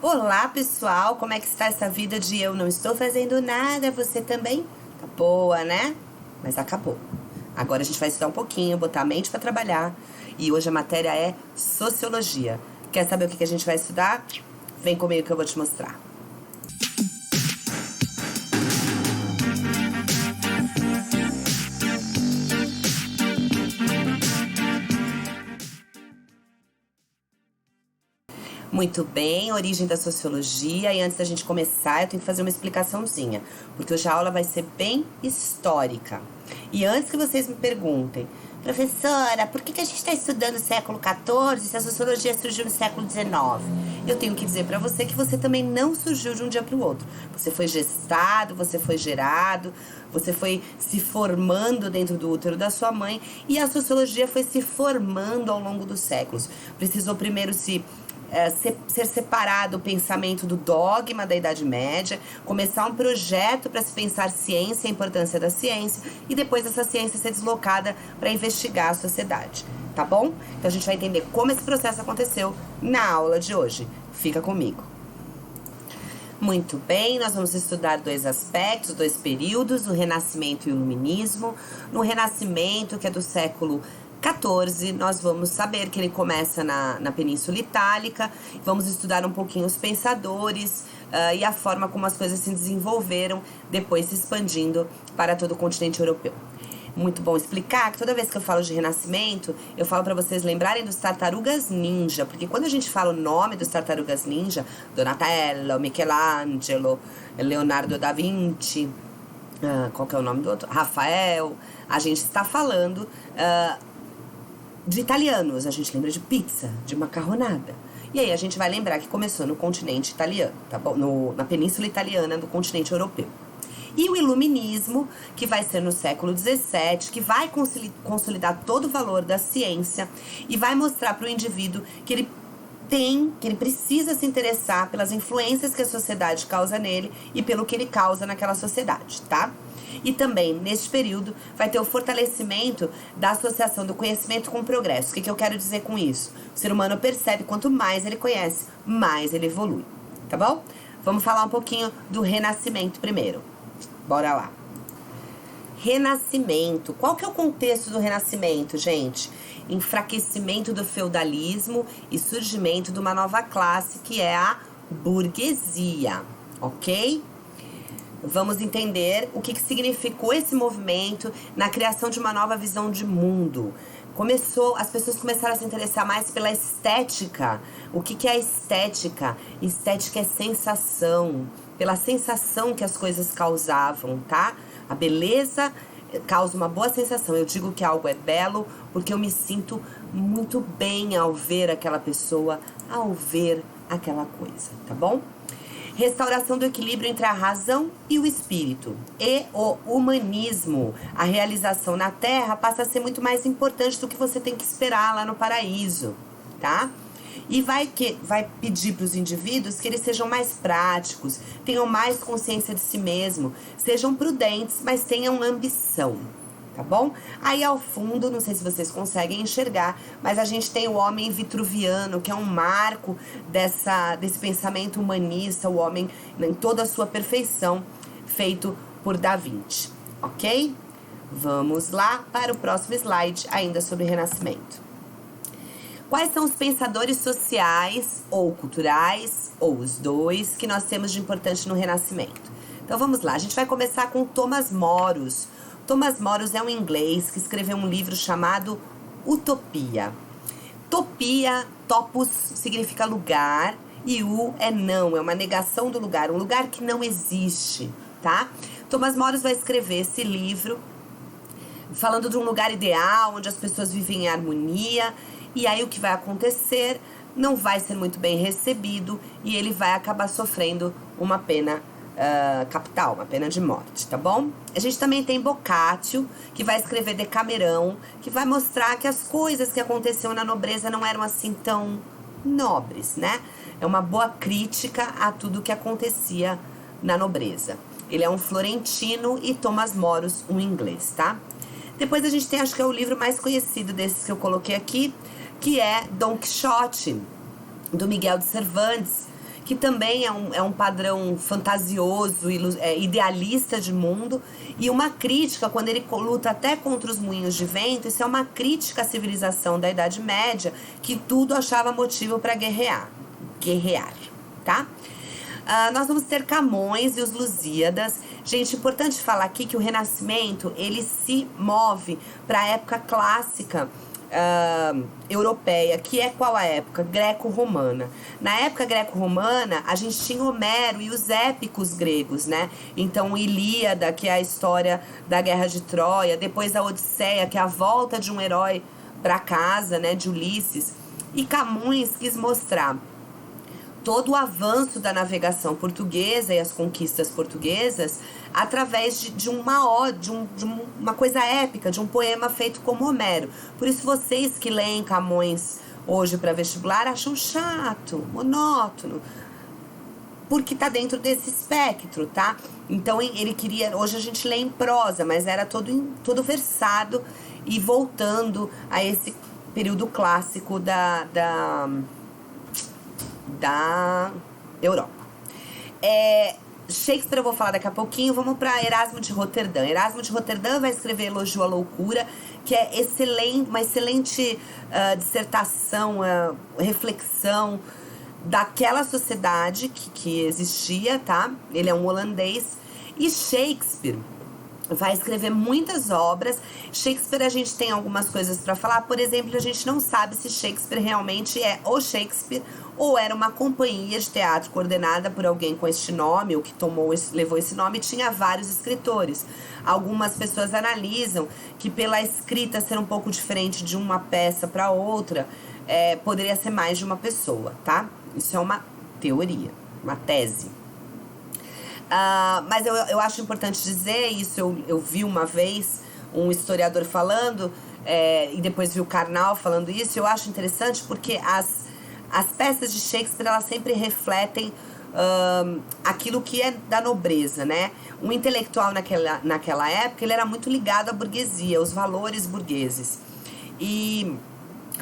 Olá, pessoal! Como é que está essa vida de eu não estou fazendo nada? Você também? Tá boa, né? Mas acabou. Agora a gente vai estudar um pouquinho, botar a mente para trabalhar. E hoje a matéria é Sociologia. Quer saber o que a gente vai estudar? Vem comigo que eu vou te mostrar. Muito bem, origem da sociologia. E antes da gente começar, eu tenho que fazer uma explicaçãozinha, porque hoje a aula vai ser bem histórica. E antes que vocês me perguntem, professora, por que a gente está estudando o século XIV se a sociologia surgiu no século XIX? Eu tenho que dizer para você que você também não surgiu de um dia para o outro. Você foi gestado, você foi gerado, você foi se formando dentro do útero da sua mãe e a sociologia foi se formando ao longo dos séculos. Precisou primeiro ser separado o pensamento do dogma da Idade Média, começar um projeto para se pensar ciência, a importância da ciência, e depois essa ciência ser deslocada para investigar a sociedade, tá bom? Então a gente vai entender como esse processo aconteceu na aula de hoje. Fica comigo. Muito bem, nós vamos estudar dois aspectos, dois períodos, o Renascimento e o Iluminismo. No Renascimento, que é do século XIV, nós vamos saber que ele começa na Península Itálica, vamos estudar um pouquinho os pensadores e a forma como as coisas se desenvolveram, depois se expandindo para todo o continente europeu. Muito bom explicar que toda vez que eu falo de Renascimento, eu falo para vocês lembrarem dos tartarugas ninja, porque quando a gente fala o nome dos tartarugas ninja, Donatello, Michelangelo, Leonardo da Vinci, qual que é o nome do outro? Rafael, a gente está falando de italianos, a gente lembra de pizza, de macarronada. E aí a gente vai lembrar que começou no continente italiano, tá bom? Na península italiana do continente europeu. E o iluminismo, que vai ser no século XVII, que vai consolidar todo o valor da ciência e vai mostrar para o indivíduo que ele precisa se interessar pelas influências que a sociedade causa nele e pelo que ele causa naquela sociedade, tá? E também, neste período, vai ter o fortalecimento da associação do conhecimento com o progresso. O que eu quero dizer com isso? O ser humano percebe quanto mais ele conhece, mais ele evolui, tá bom? Vamos falar um pouquinho do Renascimento primeiro. Bora lá. Renascimento. Qual que é o contexto do Renascimento, gente? Enfraquecimento do feudalismo e surgimento de uma nova classe, que é a burguesia, ok? Vamos entender o que significou esse movimento na criação de uma nova visão de mundo. As pessoas começaram a se interessar mais pela estética. O que é a estética? Estética é sensação, pela sensação que as coisas causavam, tá? A beleza causa uma boa sensação. Eu digo que algo é belo porque eu me sinto muito bem ao ver aquela pessoa, ao ver aquela coisa, tá bom? Restauração do equilíbrio entre a razão e o espírito. E o humanismo. A realização na Terra passa a ser muito mais importante do que você tem que esperar lá no paraíso, tá? E vai pedir para os indivíduos que eles sejam mais práticos, tenham mais consciência de si mesmo, sejam prudentes, mas tenham ambição, tá bom? Aí ao fundo, não sei se vocês conseguem enxergar, mas a gente tem o homem vitruviano, que é um marco desse pensamento humanista, o homem em toda a sua perfeição, feito por Da Vinci, ok? Vamos lá para o próximo slide, ainda sobre Renascimento. Quais são os pensadores sociais ou culturais, ou os dois, que nós temos de importante no Renascimento? Então vamos lá, a gente vai começar com Thomas Moros. Thomas Moros é um inglês que escreveu um livro chamado Utopia. Topia, topos, significa lugar, e é não, é uma negação do lugar, um lugar que não existe, tá? Thomas Moros vai escrever esse livro falando de um lugar ideal, onde as pessoas vivem em harmonia, e aí o que vai acontecer não vai ser muito bem recebido e ele vai acabar sofrendo uma pena capital, uma pena de morte, tá bom? A gente também tem Boccaccio, que vai escrever Decamerão, que vai mostrar que as coisas que aconteciam na nobreza não eram assim tão nobres, né? É uma boa crítica a tudo que acontecia na nobreza. Ele é um florentino e Thomas Moros um inglês, tá? Depois a gente tem, acho que é o livro mais conhecido desses que eu coloquei aqui, que é Dom Quixote, do Miguel de Cervantes, que também é um padrão fantasioso, idealista de mundo, e uma crítica, quando ele luta até contra os moinhos de vento, isso é uma crítica à civilização da Idade Média, que tudo achava motivo para guerrear, tá? Nós vamos ter Camões e os Lusíadas. Gente, importante falar aqui que o Renascimento, ele se move para a época clássica europeia, que é qual a época? Greco-romana. Na época greco-romana, a gente tinha Homero e os épicos gregos, né? Então, Ilíada, que é a história da Guerra de Troia, depois a Odisseia, que é a volta de um herói para casa, né, de Ulisses. E Camões quis mostrar todo o avanço da navegação portuguesa e as conquistas portuguesas através de uma coisa épica, de um poema feito como Homero. Por isso vocês que leem Camões hoje para vestibular acham chato, monótono, porque tá dentro desse espectro, tá? Então ele queria, hoje a gente lê em prosa, mas era todo versado e voltando a esse período clássico da Europa. Shakespeare eu vou falar daqui a pouquinho. Vamos para Erasmo de Roterdã. Erasmo de Roterdã vai escrever Elogio à Loucura, que é uma excelente dissertação, reflexão daquela sociedade que existia, tá? Ele é um holandês. E Shakespeare vai escrever muitas obras. Shakespeare, a gente tem algumas coisas para falar. Por exemplo, a gente não sabe se Shakespeare realmente é o Shakespeare ou era uma companhia de teatro coordenada por alguém com este nome, ou que levou esse nome, e tinha vários escritores. Algumas pessoas analisam que pela escrita ser um pouco diferente de uma peça para outra, poderia ser mais de uma pessoa, tá? Isso é uma teoria, uma tese. Mas eu acho importante dizer isso. Eu vi uma vez um historiador falando, e depois vi o Karnal falando isso. Eu acho interessante porque as peças de Shakespeare, elas sempre refletem aquilo que é da nobreza, né? O intelectual naquela época, ele era muito ligado à burguesia, aos valores burgueses. E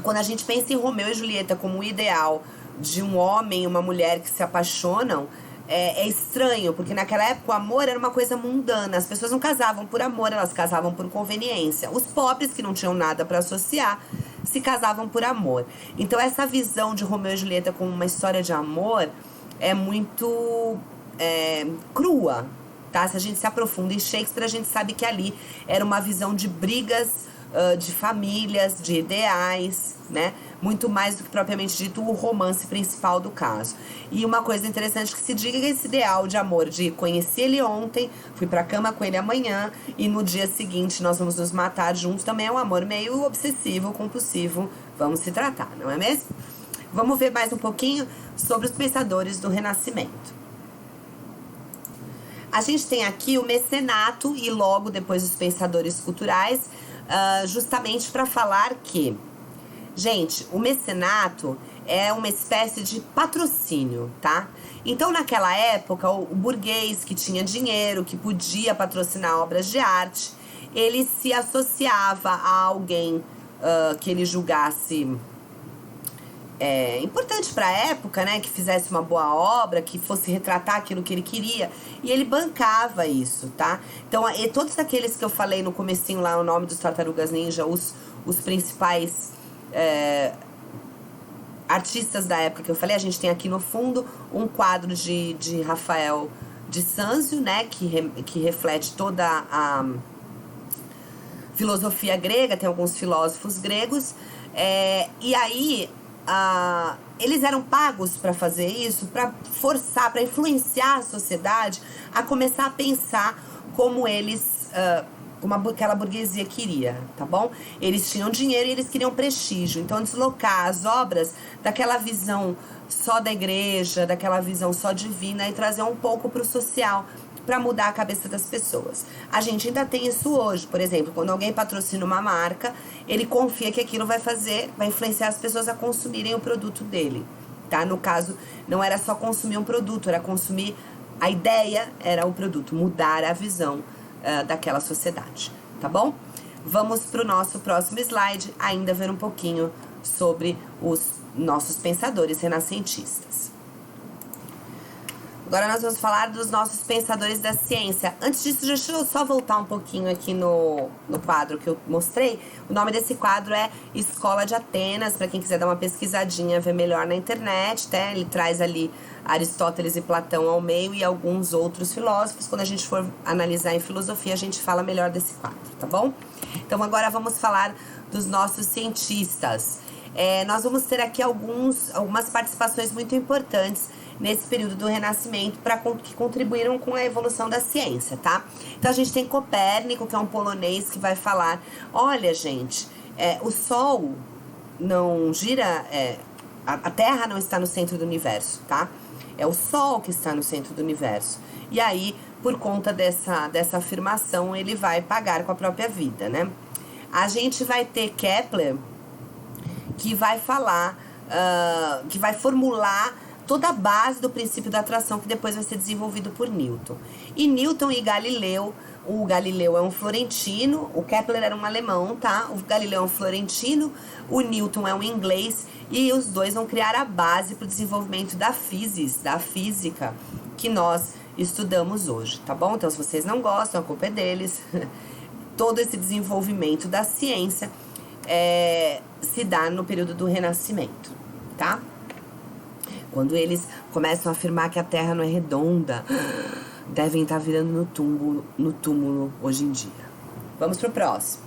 quando a gente pensa em Romeu e Julieta como o ideal de um homem e uma mulher que se apaixonam, é estranho, porque naquela época o amor era uma coisa mundana. As pessoas não casavam por amor, elas casavam por conveniência. Os pobres, que não tinham nada para associar, se casavam por amor. Então essa visão de Romeu e Julieta como uma história de amor é muito crua, tá? Se a gente se aprofunda em Shakespeare, a gente sabe que ali era uma visão de brigas, de famílias, de ideais, né? Muito mais do que propriamente dito o romance principal do caso. E uma coisa interessante que se diga é esse ideal de amor, de conheci ele ontem, fui pra cama com ele amanhã e no dia seguinte nós vamos nos matar juntos, também é um amor meio obsessivo, compulsivo, vamos se tratar, não é mesmo? Vamos ver mais um pouquinho sobre os pensadores do Renascimento. A gente tem aqui o mecenato e logo depois os pensadores culturais, justamente para falar que, gente, o mecenato é uma espécie de patrocínio, tá? Então, naquela época, o burguês que tinha dinheiro, que podia patrocinar obras de arte, ele se associava a alguém que ele julgasse importante para a época, né? Que fizesse uma boa obra, que fosse retratar aquilo que ele queria. E ele bancava isso, tá? Então, todos aqueles que eu falei no comecinho lá, o nome dos Tartarugas Ninja, os principais artistas da época que eu falei, a gente tem aqui no fundo um quadro de Rafael de Sanzio, né? Que reflete toda a filosofia grega, tem alguns filósofos gregos. E aí, eles eram pagos para fazer isso, para forçar, para influenciar a sociedade a começar a pensar como eles, como aquela burguesia queria, tá bom? Eles tinham dinheiro e eles queriam prestígio, então deslocar as obras daquela visão só da igreja, daquela visão só divina e trazer um pouco para o social, para mudar a cabeça das pessoas. A gente ainda tem isso hoje. Por exemplo, quando alguém patrocina uma marca, ele confia que aquilo vai influenciar as pessoas a consumirem o produto dele, tá? No caso, não era só consumir um produto, era consumir a ideia, era o produto, mudar a visão daquela sociedade, tá bom? Vamos para o nosso próximo slide, ainda ver um pouquinho sobre os nossos pensadores renascentistas. Agora nós vamos falar dos nossos pensadores da ciência. Antes disso, deixa eu só voltar um pouquinho aqui no quadro que eu mostrei. O nome desse quadro é Escola de Atenas, para quem quiser dar uma pesquisadinha, ver melhor na internet, tá? Ele traz ali Aristóteles e Platão ao meio e alguns outros filósofos. Quando a gente for analisar em filosofia, a gente fala melhor desse quadro, tá bom? Então agora vamos falar dos nossos cientistas. Nós vamos ter aqui algumas participações muito importantes nesse período do Renascimento que contribuíram com a evolução da ciência, tá? Então a gente tem Copérnico, que é um polonês, que vai falar: olha, gente, o Sol não gira, a Terra não está no centro do universo, tá? É o Sol que está no centro do universo. E aí, por conta dessa afirmação, ele vai pagar com a própria vida, né? A gente vai ter Kepler, que vai falar, que vai formular toda a base do princípio da atração, que depois vai ser desenvolvido por Newton. E Newton e Galileu, o Galileu é um florentino, o Kepler era um alemão, tá? O Galileu é um florentino, o Newton é um inglês, e os dois vão criar a base para o desenvolvimento da física, que nós estudamos hoje, tá bom? Então, se vocês não gostam, a culpa é deles. Todo esse desenvolvimento da ciência se dá no período do Renascimento, tá? Quando eles começam a afirmar que a Terra não é redonda, devem estar virando no túmulo hoje em dia. Vamos pro próximo.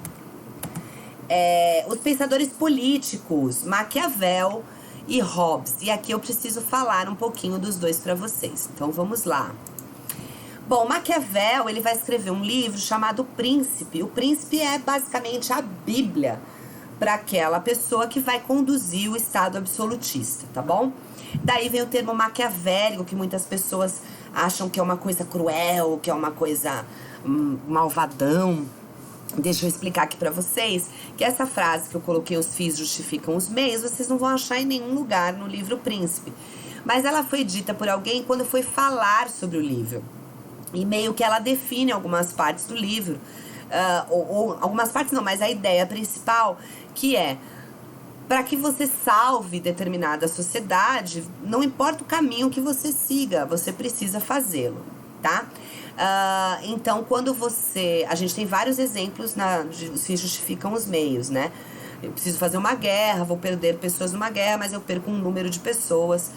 Os pensadores políticos, Maquiavel e Hobbes. E aqui eu preciso falar um pouquinho dos dois para vocês. Então vamos lá. Bom, Maquiavel, ele vai escrever um livro chamado Príncipe. O Príncipe é basicamente a Bíblia para aquela pessoa que vai conduzir o Estado absolutista, tá bom? Daí vem o termo maquiavélico, que muitas pessoas acham que é uma coisa cruel, que é uma coisa malvadão. Deixa eu explicar aqui pra vocês que essa frase que eu coloquei, os fins justificam os meios, vocês não vão achar em nenhum lugar no livro Príncipe. Mas ela foi dita por alguém quando foi falar sobre o livro. E meio que ela define algumas partes do livro, ou algumas partes não, mas a ideia principal, que é: para que você salve determinada sociedade, não importa o caminho que você siga, você precisa fazê-lo, tá? Então, quando a gente tem vários exemplos os fins justificam os meios, né? Eu preciso fazer uma guerra, vou perder pessoas numa guerra, mas eu perco um número de pessoas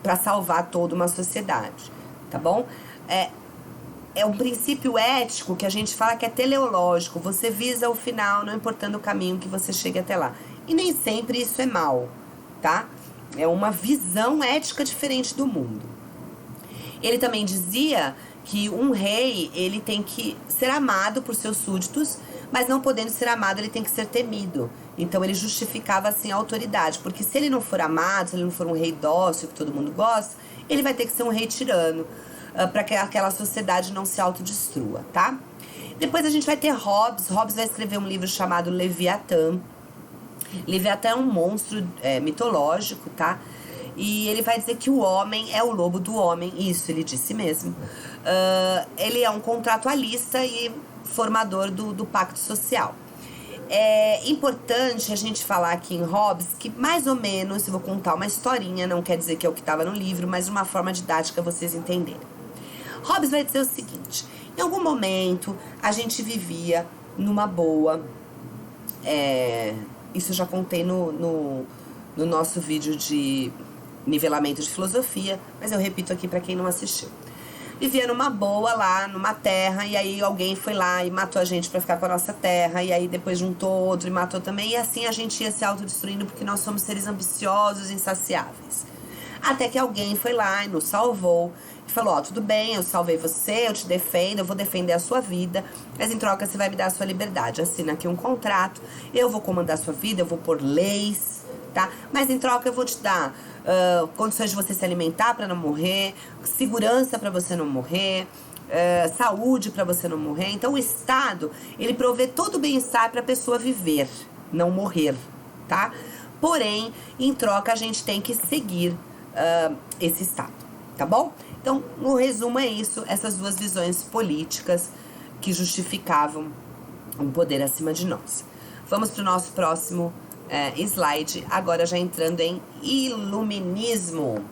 para salvar toda uma sociedade, tá bom? É um princípio ético que a gente fala que é teleológico. Você visa o final, não importando o caminho que você chegue até lá. E nem sempre isso é mal, tá? É uma visão ética diferente do mundo. Ele também dizia que um rei, ele tem que ser amado por seus súditos, mas não podendo ser amado, ele tem que ser temido. Então ele justificava assim a autoridade, porque se ele não for amado, se ele não for um rei dócil que todo mundo gosta, ele vai ter que ser um rei tirano, para que aquela sociedade não se autodestrua, tá? Depois a gente vai ter Hobbes. Hobbes vai escrever um livro chamado Leviatã. Leviatã é um monstro mitológico, tá? E ele vai dizer que o homem é o lobo do homem. Isso ele disse mesmo. Ele é um contratualista e formador do pacto social. É importante a gente falar aqui em Hobbes que, mais ou menos, eu vou contar uma historinha, não quer dizer que é o que estava no livro, mas de uma forma didática vocês entenderem. Hobbes vai dizer o seguinte: em algum momento a gente vivia numa boa, isso eu já contei no nosso vídeo de nivelamento de filosofia, mas eu repito aqui para quem não assistiu. Vivia numa boa lá, numa terra, e aí alguém foi lá e matou a gente para ficar com a nossa terra, e aí depois juntou outro e matou também, e assim a gente ia se autodestruindo porque nós somos seres ambiciosos e insaciáveis. Até que alguém foi lá e nos salvou e falou: tudo bem, eu salvei você, eu te defendo, eu vou defender a sua vida, mas em troca você vai me dar a sua liberdade. Assina aqui um contrato, eu vou comandar a sua vida, eu vou pôr leis, tá? Mas em troca eu vou te dar condições de você se alimentar para não morrer, segurança para você não morrer, saúde para você não morrer. Então o Estado, ele provê todo o bem-estar para a pessoa viver, não morrer, tá? Porém, em troca a gente tem que seguir esse Estado, tá bom? Então, no resumo é isso, essas duas visões políticas que justificavam um poder acima de nós. Vamos para o nosso próximo slide, agora já entrando em iluminismo.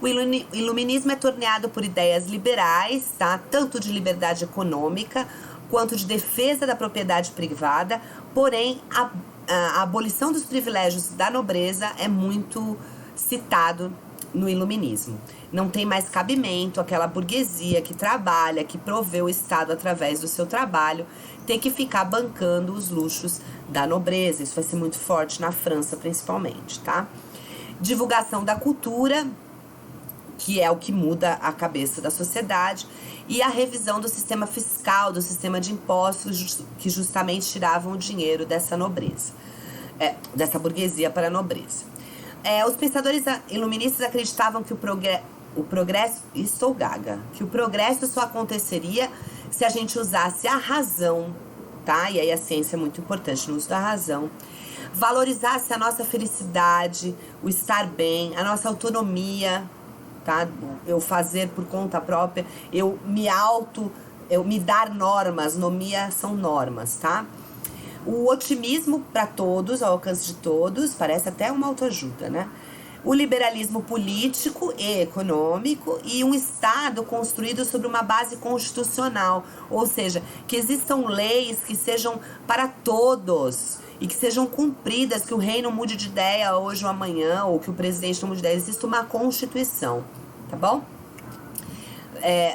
O iluminismo é torneado por ideias liberais, tá? Tanto de liberdade econômica quanto de defesa da propriedade privada, porém a abolição dos privilégios da nobreza é muito citado no iluminismo. Não tem mais cabimento aquela burguesia que trabalha, que provê o Estado através do seu trabalho, ter que ficar bancando os luxos da nobreza. Isso vai ser muito forte na França, principalmente, tá? Divulgação da cultura, que é o que muda a cabeça da sociedade, e a revisão do sistema fiscal, do sistema de impostos, que justamente tiravam o dinheiro dessa nobreza, dessa burguesia para a nobreza. Os pensadores iluministas acreditavam que o progresso, estou gaga, que o progresso só aconteceria se a gente usasse a razão, tá? E aí a ciência é muito importante no uso da razão. Valorizasse a nossa felicidade, o estar bem, a nossa autonomia, tá? Eu fazer por conta própria, eu me dar normas, nomia são normas, tá? O otimismo para todos, ao alcance de todos, parece até uma autoajuda, né? O liberalismo político e econômico e um Estado construído sobre uma base constitucional, ou seja, que existam leis que sejam para todos e que sejam cumpridas, que o rei não mude de ideia hoje ou amanhã, ou que o presidente não mude de ideia, existe uma constituição, tá bom?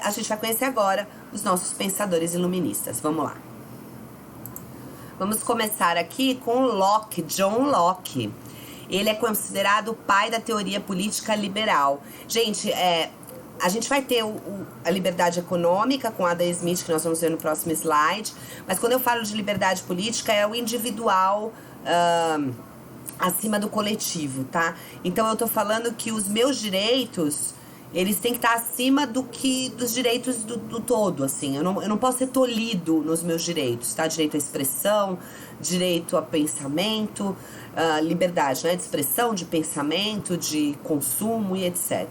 A gente vai conhecer agora os nossos pensadores iluministas, vamos lá. Vamos começar aqui com Locke, John Locke. Ele é considerado o pai da teoria política liberal. Gente, a gente vai ter a liberdade econômica com Adam Smith, que nós vamos ver no próximo slide. Mas quando eu falo de liberdade política, é o individual acima do coletivo, tá? Então eu tô falando que os meus direitos, eles têm que estar acima dos direitos do todo, assim. Eu não posso ser tolhido nos meus direitos, tá? Direito à expressão, direito a pensamento, liberdade, né? De expressão, de pensamento, de consumo e etc.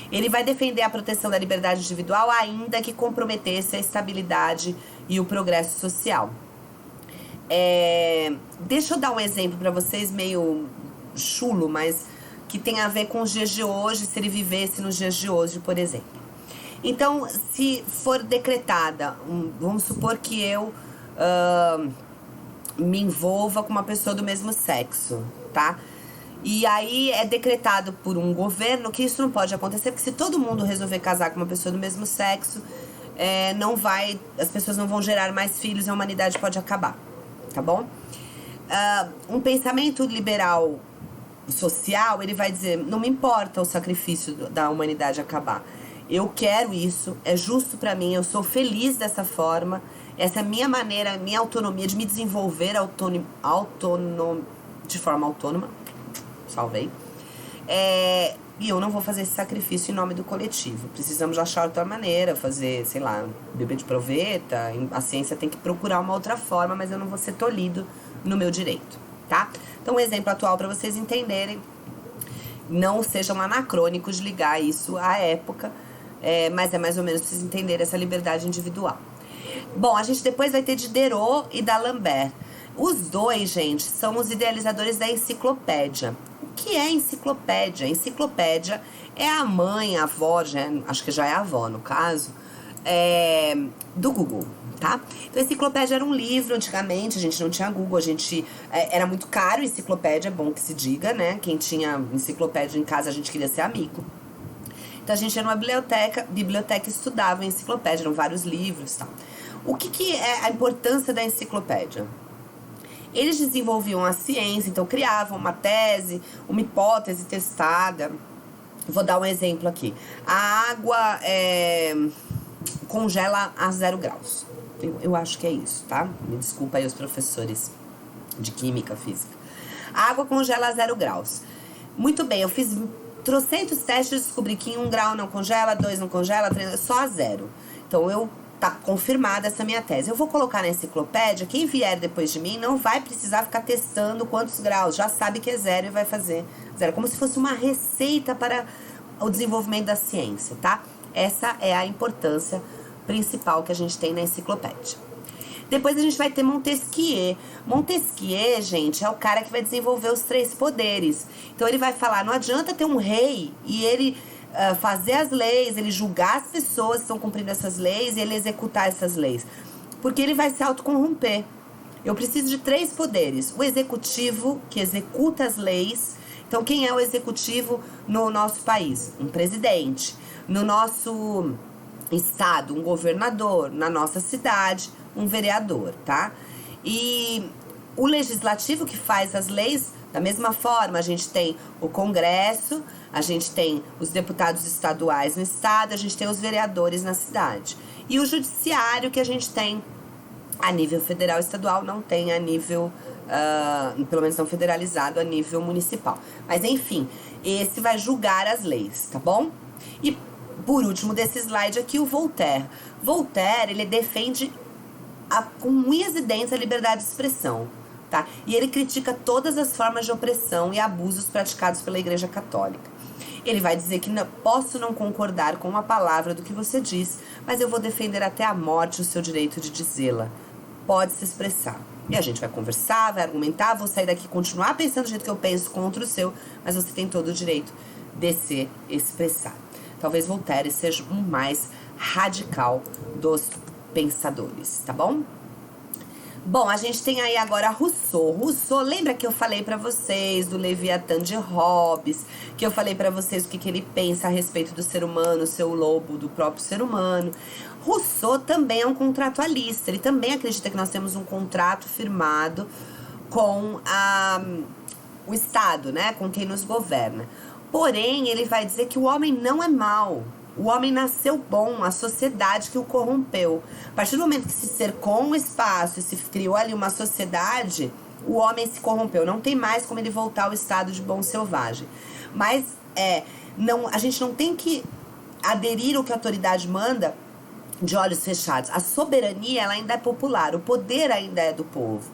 Ele vai defender a proteção da liberdade individual, ainda que comprometesse a estabilidade e o progresso social. Deixa eu dar um exemplo para vocês, meio chulo, mas que tem a ver com os dias de hoje, se ele vivesse nos dias de hoje, por exemplo. Então, se for decretada, vamos supor que eu me envolva com uma pessoa do mesmo sexo, tá? E aí é decretado por um governo que isso não pode acontecer, porque se todo mundo resolver casar com uma pessoa do mesmo sexo, as pessoas não vão gerar mais filhos e a humanidade pode acabar, tá bom? Um pensamento liberal social, ele vai dizer, não me importa o sacrifício da humanidade acabar. Eu quero isso, é justo pra mim, eu sou feliz dessa forma, essa é a minha maneira, minha autonomia de me desenvolver de forma autônoma, salvei, e eu não vou fazer esse sacrifício em nome do coletivo. Precisamos achar outra maneira, fazer, sei lá, bebê de proveta, a ciência tem que procurar uma outra forma, mas eu não vou ser tolhido no meu direito, tá? Então, um exemplo atual para vocês entenderem, não sejam anacrônicos de ligar isso à época, mas é mais ou menos para vocês entenderem essa liberdade individual. Bom, a gente depois vai ter Diderot e D'Alembert. Os dois, gente, são os idealizadores da enciclopédia. O que é enciclopédia? Enciclopédia é a mãe, a avó, acho que já é a avó no caso, do Google, tá? Então, a enciclopédia era um livro, antigamente, a gente não tinha Google, era muito caro enciclopédia, é bom que se diga, né? Quem tinha enciclopédia em casa, a gente queria ser amigo. Então, a gente ia numa biblioteca e estudava enciclopédia, eram vários livros e tal. O que é a importância da enciclopédia? Eles desenvolviam a ciência, então criavam uma tese, uma hipótese testada. Vou dar um exemplo aqui. A água congela a 0 graus. Eu acho que é isso, tá? Me desculpa aí os professores de química, física. A água congela a 0 graus. Muito bem, eu fiz trocentos testes e descobri que em 1 grau não congela, 2 não congela, 3, só a 0. Então, tá confirmada essa minha tese. Eu vou colocar na enciclopédia, quem vier depois de mim não vai precisar ficar testando quantos graus, já sabe que é 0 e vai fazer 0. Como se fosse uma receita para o desenvolvimento da ciência, tá? Essa é a importância principal que a gente tem na enciclopédia. Depois a gente vai ter Montesquieu. Montesquieu, gente, é o cara que vai desenvolver os 3 poderes. Então ele vai falar, não adianta ter um rei e ele fazer as leis, ele julgar as pessoas que estão cumprindo essas leis e ele executar essas leis. Porque ele vai se autocorromper. Eu preciso de 3 poderes. O executivo, que executa as leis. Então, quem é o executivo no nosso país? Um presidente. No nosso estado, um governador. Na nossa cidade, um vereador, tá? E o legislativo, que faz as leis, da mesma forma, a gente tem o Congresso, a gente tem os deputados estaduais no estado, a gente tem os vereadores na cidade. E o judiciário, que a gente tem a nível federal e estadual, não tem a nível, pelo menos não federalizado, a nível municipal. Mas enfim, esse vai julgar as leis, tá bom? E por último desse slide aqui, o Voltaire. Voltaire, ele defende com unhas e dentes a liberdade de expressão, tá? E ele critica todas as formas de opressão e abusos praticados pela Igreja Católica. Ele vai dizer que posso não concordar com uma palavra do que você diz, mas eu vou defender até a morte o seu direito de dizê-la. Pode se expressar. E a gente vai conversar, vai argumentar, vou sair daqui e continuar pensando do jeito que eu penso contra o seu, mas você tem todo o direito de se expressar. Talvez Voltaire seja um mais radical dos pensadores, tá bom? Bom, a gente tem aí agora Rousseau. Rousseau, lembra que eu falei pra vocês do Leviatã de Hobbes, que eu falei pra vocês o que ele pensa a respeito do ser humano, seu lobo, do próprio ser humano. Rousseau também é um contratualista, ele também acredita que nós temos um contrato firmado com o Estado, né, com quem nos governa. Porém, ele vai dizer que o homem não é mau. O homem nasceu bom, a sociedade que o corrompeu. A partir do momento que se cercou um espaço e se criou ali uma sociedade, o homem se corrompeu. Não tem mais como ele voltar ao estado de bom selvagem. Mas a gente não tem que aderir ao que a autoridade manda de olhos fechados. A soberania, ela ainda é popular, o poder ainda é do povo.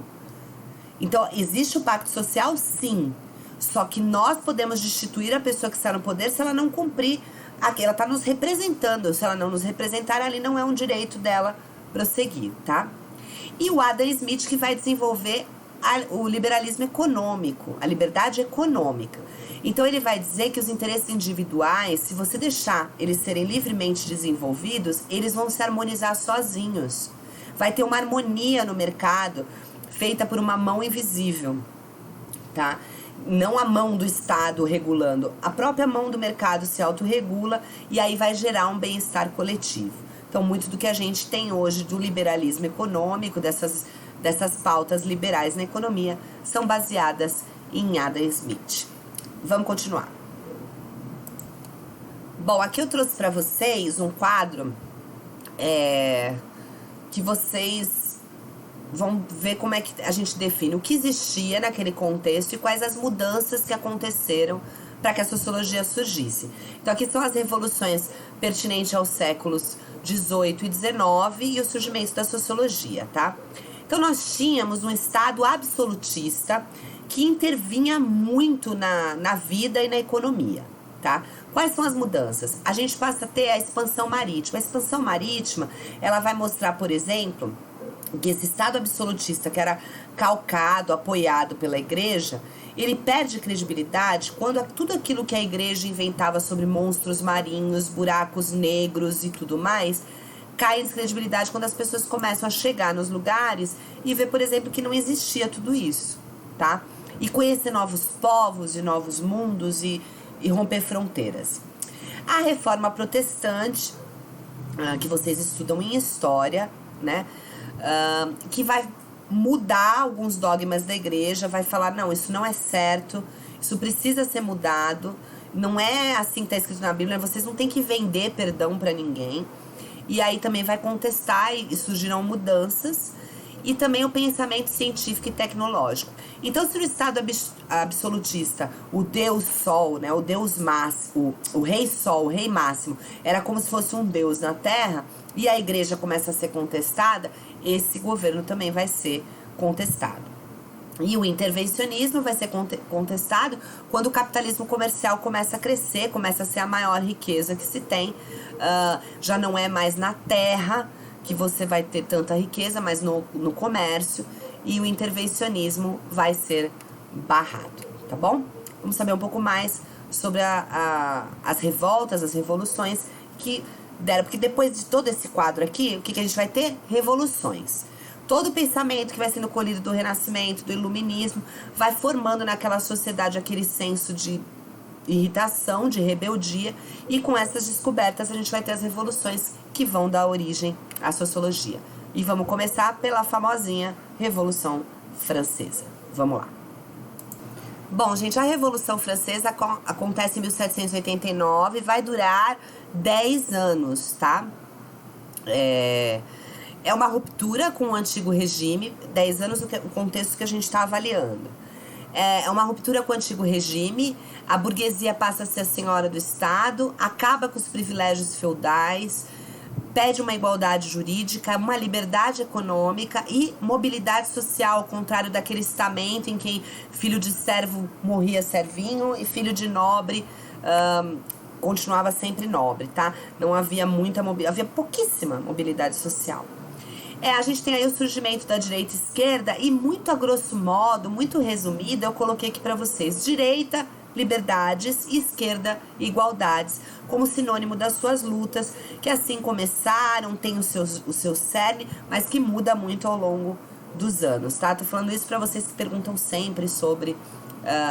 Então, existe o pacto social? Sim. Só que nós podemos destituir a pessoa que está no poder se ela não cumprir. Ela está nos representando. Se ela não nos representar, ali não é um direito dela prosseguir, tá? E o Adam Smith, que vai desenvolver o liberalismo econômico, a liberdade econômica. Então, ele vai dizer que os interesses individuais, se você deixar eles serem livremente desenvolvidos, eles vão se harmonizar sozinhos. Vai ter uma harmonia no mercado feita por uma mão invisível, tá? Não a mão do Estado regulando, a própria mão do mercado se autorregula e aí vai gerar um bem-estar coletivo. Então, muito do que a gente tem hoje do liberalismo econômico, dessas pautas liberais na economia, são baseadas em Adam Smith. Vamos continuar. Bom, aqui eu trouxe para vocês um quadro que vocês vão ver como é que a gente define o que existia naquele contexto e quais as mudanças que aconteceram para que a sociologia surgisse. Então, aqui são as revoluções pertinentes aos séculos 18 e 19 e o surgimento da sociologia, tá? Então, nós tínhamos um Estado absolutista que intervinha muito na vida e na economia, tá? Quais são as mudanças? A gente passa a ter a expansão marítima. A expansão marítima, ela vai mostrar, por exemplo, que esse Estado absolutista, que era calcado, apoiado pela igreja, ele perde credibilidade quando tudo aquilo que a igreja inventava sobre monstros marinhos, buracos negros e tudo mais, cai em descredibilidade quando as pessoas começam a chegar nos lugares e ver, por exemplo, que não existia tudo isso, tá? E conhecer novos povos e novos mundos e romper fronteiras. A reforma protestante, que vocês estudam em história, né? Que vai mudar alguns dogmas da igreja, vai falar, não, isso não é certo, isso precisa ser mudado, não é assim que está escrito na Bíblia, vocês não têm que vender perdão para ninguém. E aí também vai contestar e surgirão mudanças, e também o pensamento científico e tecnológico. Então, se no Estado absolutista, o Deus Sol, né, o Deus máximo, o Rei Sol, o Rei Máximo, era como se fosse um Deus na Terra, e a igreja começa a ser contestada, esse governo também vai ser contestado. E o intervencionismo vai ser contestado quando o capitalismo comercial começa a crescer, começa a ser a maior riqueza que se tem. Já não é mais na terra que você vai ter tanta riqueza, mas no comércio. E o intervencionismo vai ser barrado, tá bom? Vamos saber um pouco mais sobre as revoltas, as revoluções que deram. Porque depois de todo esse quadro aqui, o que a gente vai ter? Revoluções. Todo o pensamento que vai sendo colhido do Renascimento, do Iluminismo, vai formando naquela sociedade aquele senso de irritação, de rebeldia, e com essas descobertas a gente vai ter as revoluções que vão dar origem à sociologia. E vamos começar pela famosinha Revolução Francesa. Vamos lá. Bom, gente, a Revolução Francesa acontece em 1789 e vai durar 10 anos, tá? É uma ruptura com o antigo regime, 10 anos o contexto que a gente está avaliando. É uma ruptura com o antigo regime, a burguesia passa a ser a senhora do Estado, acaba com os privilégios feudais, pede uma igualdade jurídica, uma liberdade econômica e mobilidade social, ao contrário daquele estamento em que filho de servo morria servinho e filho de nobre continuava sempre nobre, tá? Não havia muita mobilidade, havia pouquíssima mobilidade social. A gente tem aí o surgimento da direita e esquerda e muito a grosso modo, muito resumido, eu coloquei aqui para vocês. Direita, liberdades, e esquerda, igualdades, como sinônimo das suas lutas, que assim começaram, tem o seu cerne, mas que muda muito ao longo dos anos, tá? Tô falando isso para vocês que perguntam sempre sobre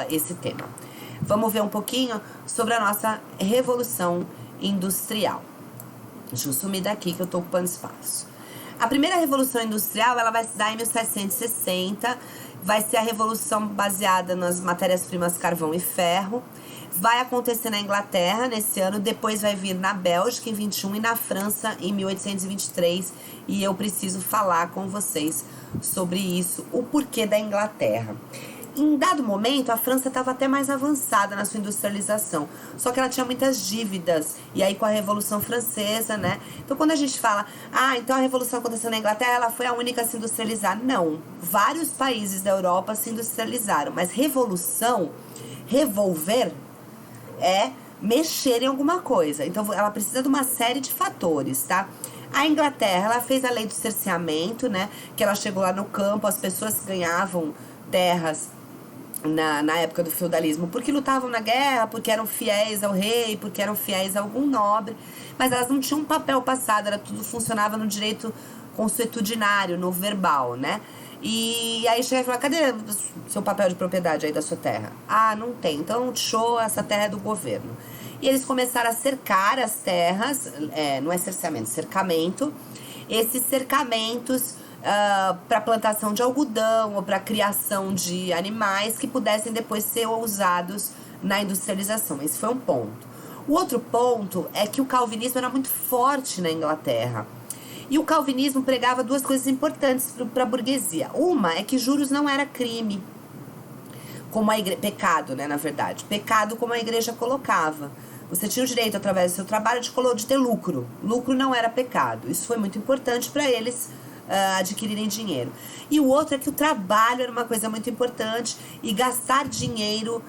esse tema. Vamos ver um pouquinho sobre a nossa Revolução Industrial. Deixa eu sumir daqui que eu tô ocupando espaço. A primeira Revolução Industrial, ela vai se dar em 1760, vai ser a revolução baseada nas matérias-primas carvão e ferro, vai acontecer na Inglaterra nesse ano, depois vai vir na Bélgica em 21 e na França em 1823, e eu preciso falar com vocês sobre isso, o porquê da Inglaterra. Em dado momento, a França estava até mais avançada na sua industrialização, só que ela tinha muitas dívidas, e aí com a Revolução Francesa, né? Então, quando a gente fala, então a Revolução aconteceu na Inglaterra, ela foi a única a se industrializar. Não, vários países da Europa se industrializaram, mas revolução, revolver, é mexer em alguma coisa. Então, ela precisa de uma série de fatores, tá? A Inglaterra, ela fez a lei do cerceamento, né? Que ela chegou lá no campo, as pessoas ganhavam terras na época do feudalismo, porque lutavam na guerra, porque eram fiéis ao rei, porque eram fiéis a algum nobre, mas elas não tinham um papel passado, era tudo funcionava no direito consuetudinário, no verbal, né? E aí chega e fala, cadê o seu papel de propriedade aí da sua terra? Não tem, então show, essa terra é do governo. E eles começaram a cercar as terras, não é cerceamento, cercamento, esses cercamentos para plantação de algodão ou para criação de animais que pudessem depois ser usados na industrialização. Esse foi um ponto. O outro ponto é que o calvinismo era muito forte na Inglaterra. E o calvinismo pregava duas coisas importantes para a burguesia. Uma é que juros não era crime, como pecado, né, na verdade. Pecado como a igreja colocava. Você tinha o direito, através do seu trabalho, de ter lucro. Lucro não era pecado. Isso foi muito importante para eles adquirirem dinheiro. E o outro é que o trabalho era uma coisa muito importante e gastar dinheiro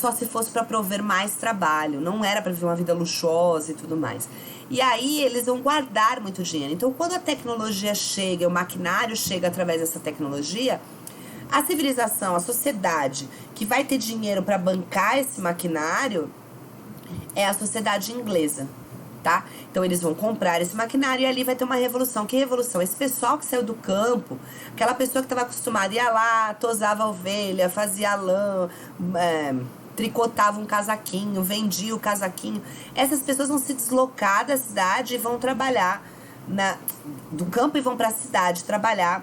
só se fosse para prover mais trabalho, não era para viver uma vida luxuosa e tudo mais. E aí eles vão guardar muito dinheiro. Então, quando a tecnologia chega, o maquinário chega através dessa tecnologia, a civilização, a sociedade que vai ter dinheiro para bancar esse maquinário é a sociedade inglesa. Tá? Então eles vão comprar esse maquinário e ali vai ter uma revolução. Que revolução? Esse pessoal que saiu do campo, aquela pessoa que estava acostumada, ia lá, tosava a ovelha, fazia lã, tricotava um casaquinho, vendia o casaquinho. Essas pessoas vão se deslocar da cidade e vão trabalhar do campo e vão para a cidade trabalhar,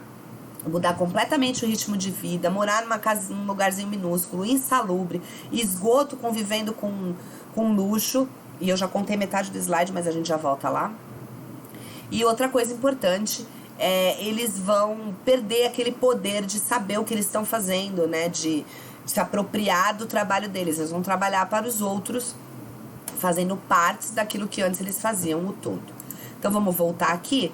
mudar completamente o ritmo de vida, morar num lugarzinho minúsculo, insalubre, esgoto, convivendo com luxo. E eu já contei metade do slide, mas a gente já volta lá. E outra coisa importante eles vão perder aquele poder de saber o que eles estão fazendo, né? De se apropriar do trabalho deles. Eles vão trabalhar para os outros, fazendo partes daquilo que antes eles faziam, o todo. Então vamos voltar aqui.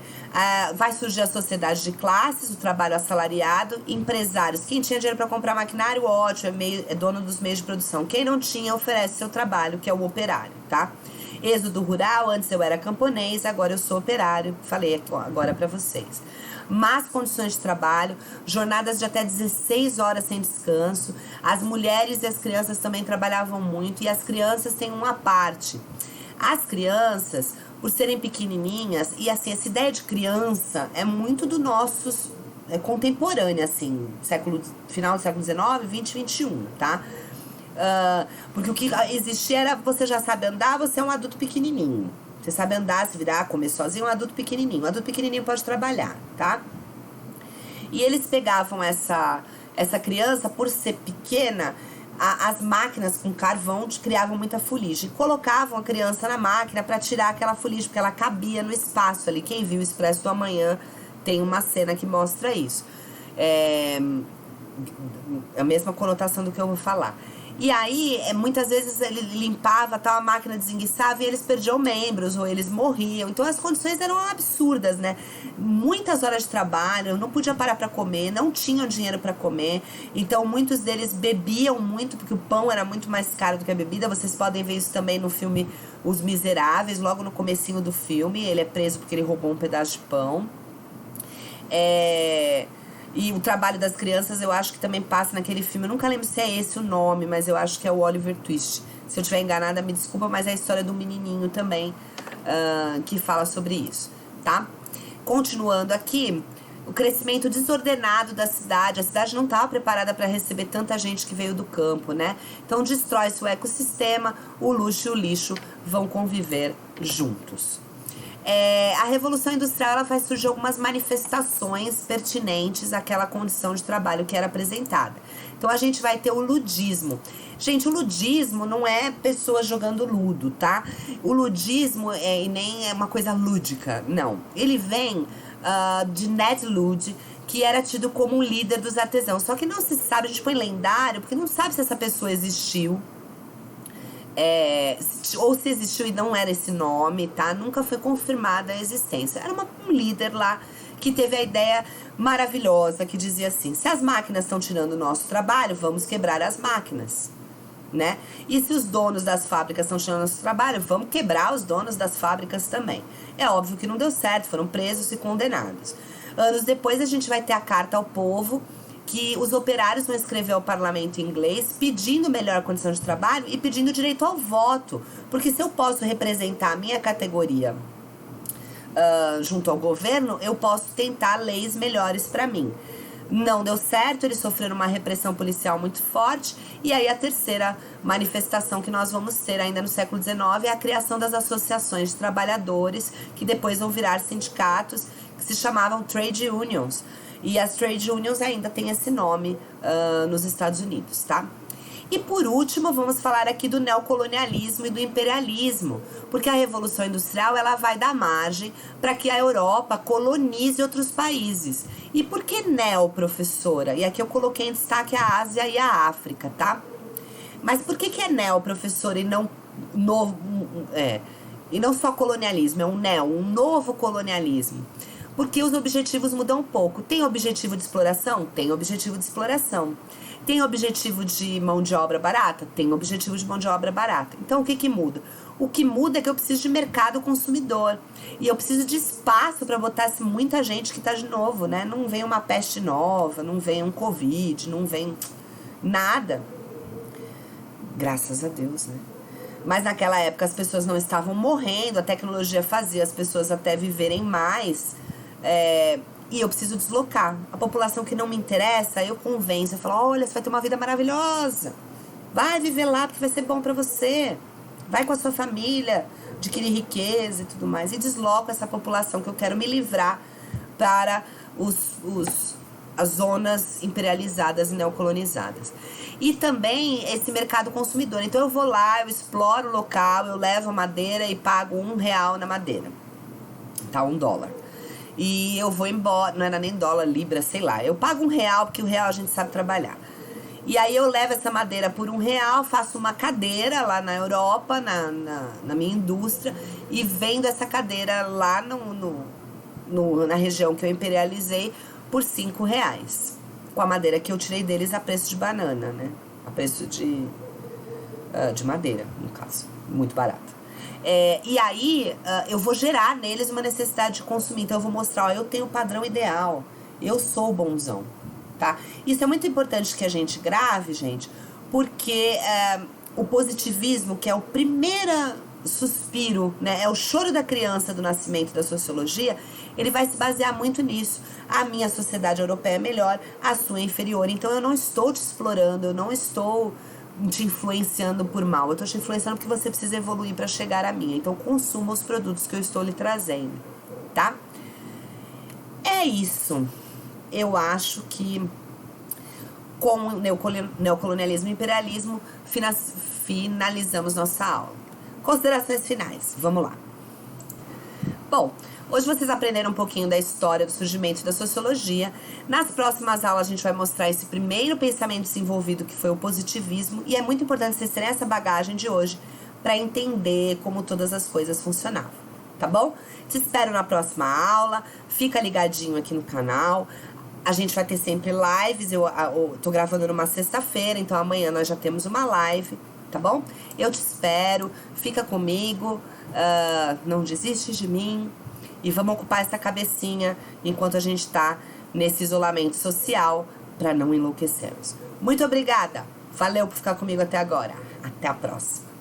Vai surgir a sociedade de classes, o trabalho assalariado, empresários. Quem tinha dinheiro para comprar maquinário, ótimo, é dono dos meios de produção. Quem não tinha, oferece seu trabalho, que é o operário, tá? Êxodo rural, antes eu era camponês, agora eu sou operário, falei agora para vocês. Más condições de trabalho, jornadas de até 16 horas sem descanso. As mulheres e as crianças também trabalhavam muito, e as crianças têm uma parte. As crianças, por serem pequenininhas, e assim, essa ideia de criança é muito do nosso contemporâneo, assim, final do século XIX, XX, XXI, tá? Porque o que existia era, você já sabe andar, você é um adulto pequenininho. Você sabe andar, se virar, comer sozinho, um adulto pequenininho. Um adulto pequenininho pode trabalhar, tá? E eles pegavam essa criança, por ser pequena, as máquinas com carvão criavam muita fuligem. Colocavam a criança na máquina para tirar aquela fuligem, porque ela cabia no espaço ali. Quem viu o Expresso do Amanhã tem uma cena que mostra isso. É a mesma conotação do que eu vou falar. E aí, muitas vezes ele limpava, tal, a máquina desenguiçava e eles perdiam membros ou eles morriam. Então as condições eram absurdas, né? Muitas horas de trabalho, não podia parar para comer, não tinham dinheiro para comer. Então muitos deles bebiam muito, porque o pão era muito mais caro do que a bebida. Vocês podem ver isso também no filme Os Miseráveis, logo no comecinho do filme. Ele é preso porque ele roubou um pedaço de pão. E o trabalho das crianças eu acho que também passa naquele filme. Eu nunca lembro se é esse o nome, mas eu acho que é o Oliver Twist. Se eu estiver enganada, me desculpa, mas é a história do menininho também que fala sobre isso, tá? Continuando aqui, o crescimento desordenado da cidade. A cidade não estava preparada para receber tanta gente que veio do campo, né? Então destrói-se o ecossistema, o luxo e o lixo vão conviver juntos. A Revolução Industrial ela faz surgir algumas manifestações pertinentes àquela condição de trabalho que era apresentada. Então a gente vai ter o ludismo. Gente, o ludismo não é pessoas jogando ludo, tá? O ludismo e nem é uma coisa lúdica, não. Ele vem de Ned Ludd, que era tido como um líder dos artesãos. Só que não se sabe, a gente põe lendário, porque não sabe se essa pessoa existiu. Ou se existiu e não era esse nome, tá? Nunca foi confirmada a existência. Era um líder lá que teve a ideia maravilhosa que dizia assim: se as máquinas estão tirando o nosso trabalho, vamos quebrar as máquinas, né? E se os donos das fábricas estão tirando o nosso trabalho, vamos quebrar os donos das fábricas também. É óbvio que não deu certo, foram presos e condenados. Anos depois a gente vai ter a Carta ao Povo, que os operários vão escrever ao parlamento inglês pedindo melhor condição de trabalho e pedindo direito ao voto. Porque se eu posso representar a minha categoria junto ao governo, eu posso tentar leis melhores para mim. Não deu certo, eles sofreram uma repressão policial muito forte. E aí a terceira manifestação que nós vamos ter ainda no século XIX é a criação das associações de trabalhadores, que depois vão virar sindicatos, que se chamavam trade unions. E as trade unions ainda têm esse nome nos Estados Unidos, tá? E por último, vamos falar aqui do neocolonialismo e do imperialismo, porque a Revolução Industrial ela vai dar margem para que a Europa colonize outros países. E por que neo, professora? E aqui eu coloquei em destaque a Ásia e a África, tá? Mas por que é neo, professora, e não novo? E não só colonialismo, é um neo, um novo colonialismo. Porque os objetivos mudam um pouco. Tem objetivo de exploração? Tem objetivo de exploração. Tem objetivo de mão de obra barata? Tem objetivo de mão de obra barata. Então, o que muda? O que muda é que eu preciso de mercado consumidor. E eu preciso de espaço para botar muita gente que tá de novo, né? Não vem uma peste nova, não vem um Covid, não vem nada. Graças a Deus, né? Mas naquela época as pessoas não estavam morrendo, a tecnologia fazia as pessoas até viverem mais. E eu preciso deslocar. A população que não me interessa, eu convenço. Eu falo, olha, você vai ter uma vida maravilhosa. Vai viver lá porque vai ser bom pra você. Vai com a sua família, adquirir riqueza e tudo mais. E desloco essa população que eu quero me livrar para as zonas imperializadas e neocolonizadas. E também esse mercado consumidor. Então eu vou lá, eu exploro o local, eu levo a madeira e pago R$1 na madeira. Tá, $1. E eu vou embora, não era nem dólar, libra, sei lá. Eu pago R$1, porque o real a gente sabe trabalhar. E aí eu levo essa madeira por R$1, faço uma cadeira lá na Europa, na minha indústria, e vendo essa cadeira lá na região que eu imperializei por R$5. Com a madeira que eu tirei deles a preço de banana, né? A preço de madeira, no caso. Muito barato. E aí, eu vou gerar neles uma necessidade de consumir. Então, eu vou mostrar, ó, eu tenho o padrão ideal. Eu sou o bonzão, tá? Isso é muito importante que a gente grave, gente, porque o positivismo, que é o primeiro suspiro, né? É o choro da criança do nascimento da sociologia, ele vai se basear muito nisso. A minha sociedade europeia é melhor, a sua é inferior. Então, eu não estou te explorando, eu não estou te influenciando por mal. Eu tô te influenciando porque você precisa evoluir para chegar à minha. Então, consuma os produtos que eu estou lhe trazendo, tá? É isso. Eu acho que com o neocolonialismo e imperialismo finalizamos nossa aula. Considerações finais. Vamos lá. Bom, hoje vocês aprenderam um pouquinho da história do surgimento da sociologia. Nas próximas aulas a gente vai mostrar esse primeiro pensamento desenvolvido, que foi o positivismo. E é muito importante vocês terem essa bagagem de hoje para entender como todas as coisas funcionavam, tá bom? Te espero na próxima aula. Fica ligadinho aqui no canal. A gente vai ter sempre lives. Eu tô gravando numa sexta-feira, então amanhã nós já temos uma live, tá bom? Eu te espero. Fica comigo. Não desiste de mim. E vamos ocupar essa cabecinha enquanto a gente tá nesse isolamento social para não enlouquecermos. Muito obrigada. Valeu por ficar comigo até agora. Até a próxima.